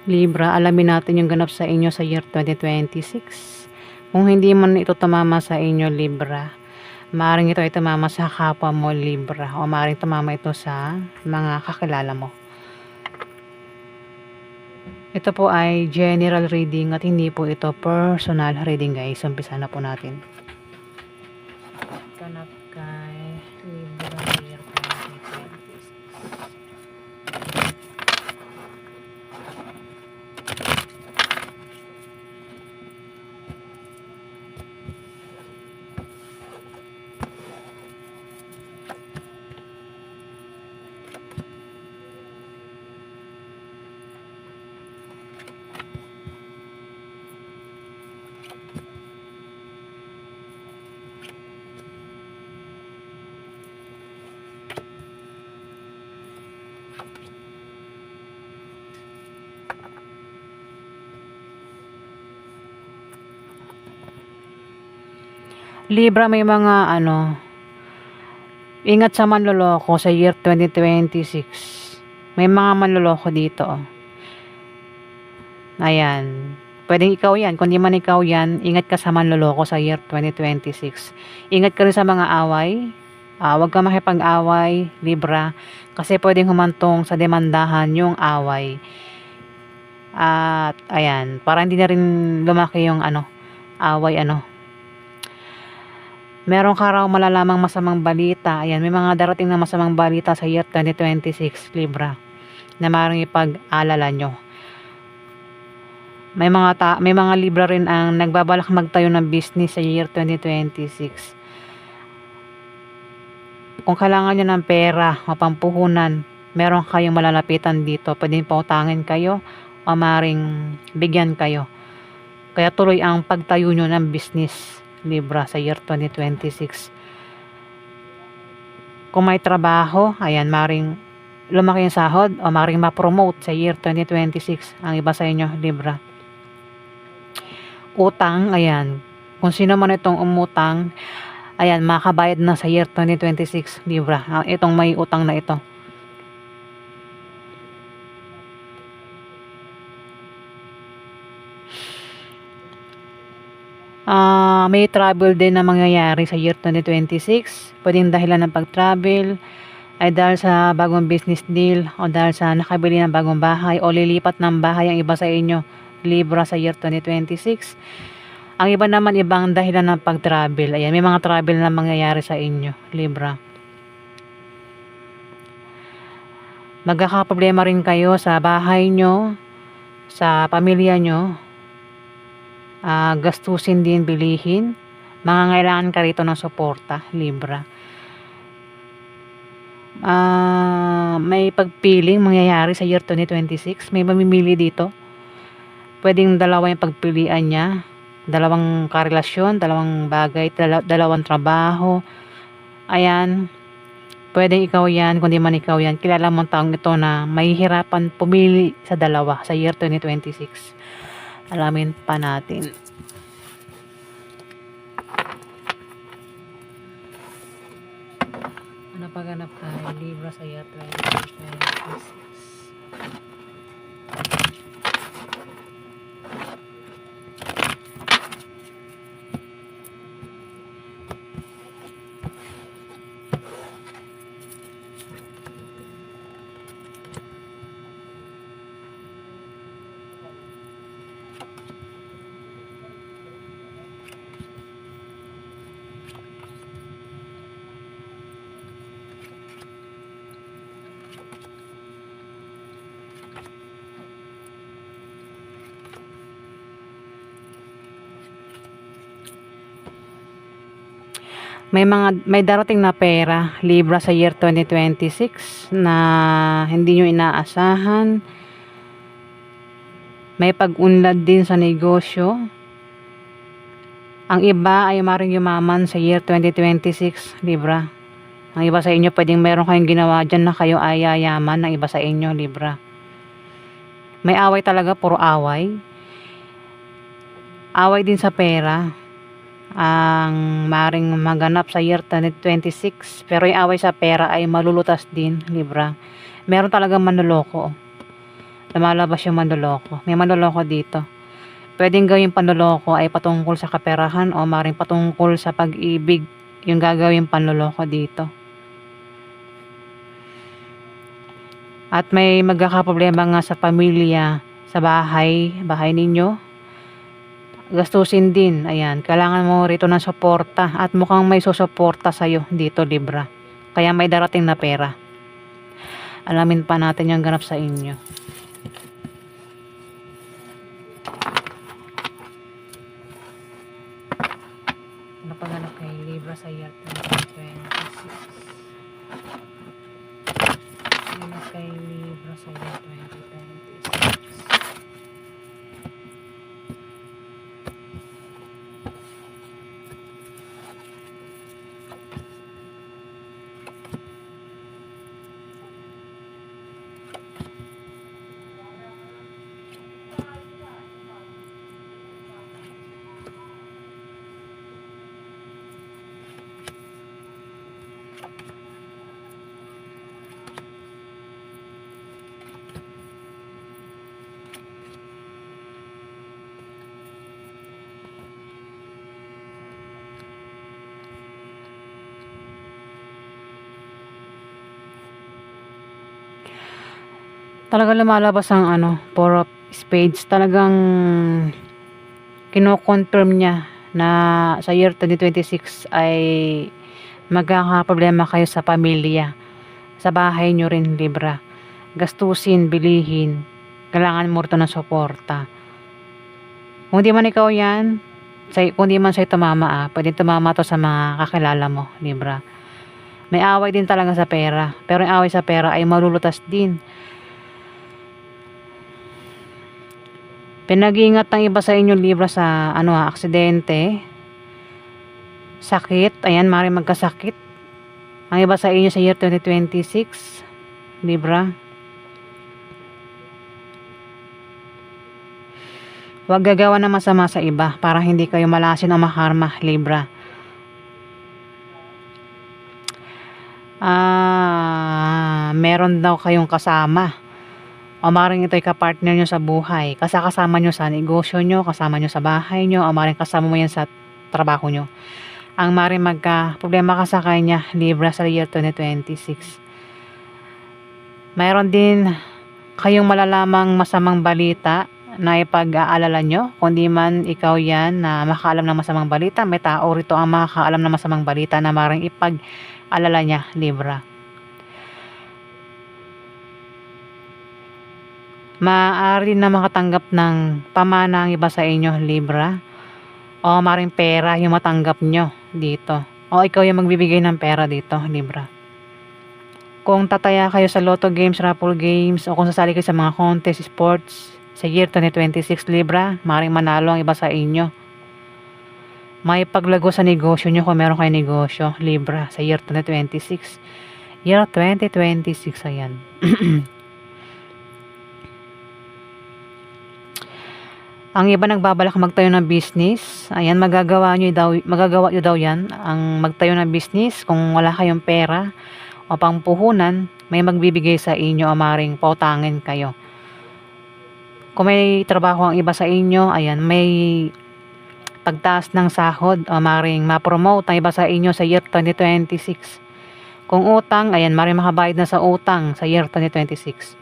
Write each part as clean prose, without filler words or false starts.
Libra, alamin natin yung ganap sa inyo sa year 2026. Kung hindi man ito tumama sa inyo, Libra, maaaring ito ay tumama sa kapwa mo, Libra, o maaaring tumama ito sa mga kakilala mo. Ito po ay general reading at hindi po ito personal reading, guys. Umpisa na po natin. Ganap kay Libra year 2026. Libra, may mga ingat sa manloloko sa year 2026. May mga manloloko dito. Ayan. Pwedeng ikaw yan. Kung di man ikaw yan, ingat ka sa manloloko sa year 2026. Ingat ka rin sa mga away. Huwag ka makipag-away, Libra. Kasi pwedeng humantong sa demandahan yung away. At ayan, para hindi na rin lumaki yung away Meron ka raw malalamang masamang balita. Ayan, may mga darating na masamang balita sa year 2026, Libra, na maaaring ipag-alala nyo. May mga Libra rin ang nagbabalak magtayo ng business sa year 2026. Kung kailangan nyo ng pera o pampuhunan, meron kayong malalapitan dito. Pwedeng pautangin kayo o maaaring bigyan kayo. Kaya tuloy ang pagtayo nyo ng business, Libra, sa year 2026. Kung may trabaho, ayan, maring lumaki yung sahod o maring ma-promote sa year 2026 ang iba sa inyo, Libra. Utang, ayan, kung sino man itong umutang, ayan, makabayad na sa year 2026, Libra, itong may utang na ito. May travel din na mangyayari sa year 2026. Pwedeng dahilan ng pag-travel ay dahil sa bagong business deal o dahil sa nakabili ng bagong bahay o lilipat ng bahay ang iba sa inyo, Libra, sa year 2026. Ang iba naman, ibang dahilan ng pag-travel. Ayan, may mga travel na mangyayari sa inyo, Libra. Magkakaproblema rin kayo sa bahay nyo, sa pamilya nyo. Gastusin din, bilihin. Mangangailangan ka rito ng suporta, Libra. May pagpiling mangyayari sa year 2026. May mamimili dito. Pwedeng dalawa yung pagpilian niya. Dalawang karelasyon, dalawang bagay, dalawang trabaho. Ayan. Pwedeng ikaw yan, kung di man ikaw yan. Kilala mong taong ito na mahihirapan pumili sa dalawa sa year 2026. Alamin pa natin. Ano paganap kay Libra sa year 2026? May darating na pera, Libra, sa year 2026 na hindi nyo inaasahan. May pag-unlad din sa negosyo. Ang iba ay maring yumaman sa year 2026, Libra. Ang iba sa inyo, pwedeng meron kayong ginawa dyan na kayo ay yayaman ng iba sa inyo, Libra. May away talaga, puro away. Away din sa pera ang maring maganap sa year 2026, pero yung away sa pera ay malulutas din, Libra. Meron talagang manloloko. lumalabas yung manloloko. May manloloko dito. Pwedeng gawing panloloko ay patungkol sa kaperahan o maring patungkol sa pag-ibig yung gagawing panloloko dito. At may magkakaproblema nga sa pamilya, sa bahay ninyo. Gastusin din, ayan. Kailangan mo rito ng suporta at mukhang may susuporta sa'yo dito, Libra. Kaya may darating na pera. Alamin pa natin yung ganap sa inyo. Ano pa ganap kay Libra sa year 2026? Ano kay Libra sa year 2026? Talagang lumalabas ang Four of Spades. Talagang kino-confirm niya na sa year 2026 ay magkakaproblema kayo sa pamilya. Sa bahay nyo rin, Libra. Gastusin, bilihin. Kailangan mo rito ng suporta. Kung di man ikaw yan, kung di man sa'yo tumama, pwede tumama to sa mga kakilala mo, Libra. May away din talaga sa pera. Pero yung away sa pera ay malulutas din. Pinag-iingat ng iba sa inyo, Libra, sa aksidente, sakit. Ayan, maaaring magkasakit ang iba sa inyo sa year 2026, Libra. Huwag gagawa ng masama sa iba para hindi kayo malasin o makarma, Libra. Meron daw kayong kasama o maring ito'y kapartner nyo sa buhay, kasama nyo sa negosyo nyo, kasama nyo sa bahay nyo, o maring kasama mo yan sa trabaho nyo. Ang maring magka-problema ka sa kanya, Libra, sa year 2026. Mayroon din kayong malalamang masamang balita na ipag-aalala nyo. Kung di man ikaw yan na makaalam ng masamang balita, may tao rito ang makakaalam ng masamang balita na maring ipag-alala niya, Libra. Maaari na makatanggap ng pamana ang iba sa inyo, Libra. O maring pera yung matanggap nyo dito. O ikaw yung magbibigay ng pera dito, Libra. Kung tataya kayo sa lotto games, raffle games, o kung sasali kayo sa mga contest, sports, sa year 2026, Libra, maring manalo ang iba sa inyo. May paglago sa negosyo nyo kung meron kayo negosyo, Libra, sa year 2026. Year 2026, ayan. Ang iba nagbabalak magtayo ng business. Ayan, magagawa nyo daw yan. Ang magtayo ng business, kung wala kayong pera o pangpuhunan, may magbibigay sa inyo o maring pautangin kayo. Kung may trabaho ang iba sa inyo, ayan, may pagtaas ng sahod o maring ma-promote ang iba sa inyo sa year 2026. Kung utang, ayan, maring makabayad na sa utang sa year 2026.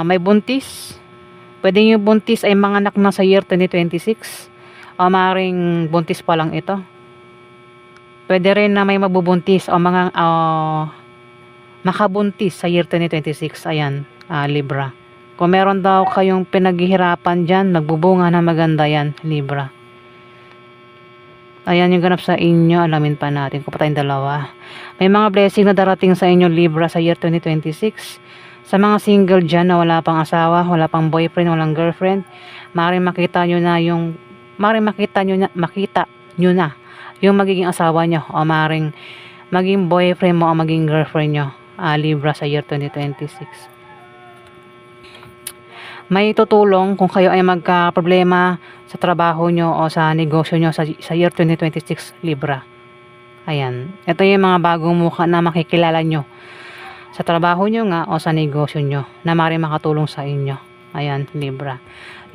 May buntis. Pwede yung buntis ay manganak na sa year 2026. O maring buntis pa lang ito. Pwede rin na may mabubuntis o makabuntis sa year 2026. Ayan, Libra. Kung meron daw kayong pinaghihirapan dyan, nagbubunga na maganda yan, Libra. Ayan yung ganap sa inyo. Alamin pa natin kung pa tayong dalawa. May mga blessing na darating sa inyo, Libra, sa year 2026. Sa mga single dyan na wala pang asawa, wala pang boyfriend, walang girlfriend, maaaring makita nyo na yung magiging asawa nyo o maaaring maging boyfriend mo o maging girlfriend nyo, Libra, sa year 2026. May tutulong kung kayo ay magka-problema sa trabaho nyo o sa negosyo nyo sa year 2026, Libra. Ayan. Ito yung mga bagong mukha na makikilala nyo sa trabaho nyo nga o sa negosyo nyo na maaaring makatulong sa inyo. Ayan, Libra.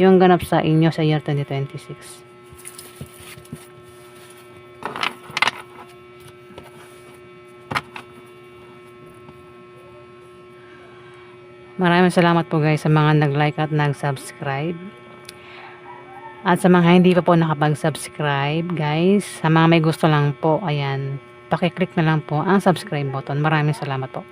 Yung ganap sa inyo sa year 2026. Maraming salamat po guys sa mga nag-like at nag-subscribe. At sa mga hindi pa po nakapag-subscribe guys, sa mga may gusto lang po, ayan, pakiclick na lang po ang subscribe button. Maraming salamat po.